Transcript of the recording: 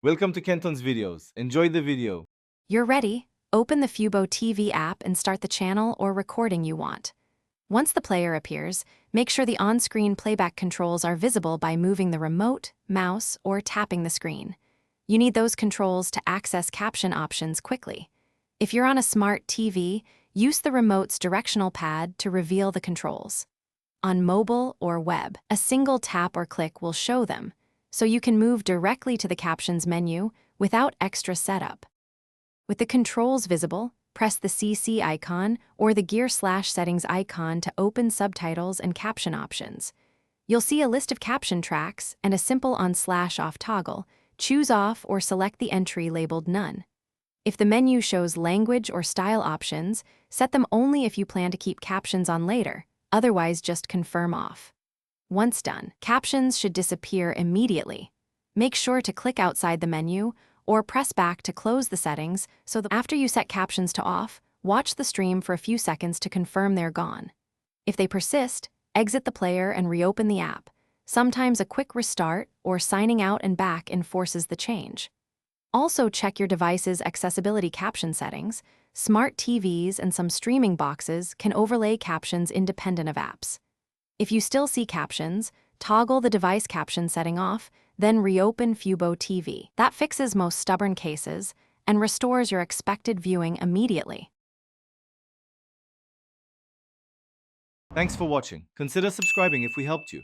Welcome to Kenton's videos. Enjoy the video. You're ready. Open the Fubo TV app and start the channel or recording you want. Once the player appears, make sure the on-screen playback controls are visible by moving the remote, mouse, or tapping the screen. You need those controls to access caption options quickly. If you're on a smart TV, use the remote's directional pad to reveal the controls. On mobile or web, a single tap or click will show them, so you can move directly to the captions menu without extra setup. With the controls visible, press the CC icon or the gear/settings icon to open subtitles and caption options. You'll see a list of caption tracks and a simple on/off toggle. Choose off or select the entry labeled None. If the menu shows language or style options, set them only if you plan to keep captions on later, otherwise just confirm off. Once done, captions should disappear immediately. Make sure to click outside the menu or press back to close the settings so that after you set captions to off, watch the stream for a few seconds to confirm they're gone. If they persist, exit the player and reopen the app. Sometimes a quick restart or signing out and back enforces the change. Also check your device's accessibility caption settings. Smart TVs and some streaming boxes can overlay captions independent of apps. If you still see captions, toggle the device caption setting off, then reopen Fubo TV. That fixes most stubborn cases and restores your expected viewing immediately. Thanks for watching. Consider subscribing if we helped you.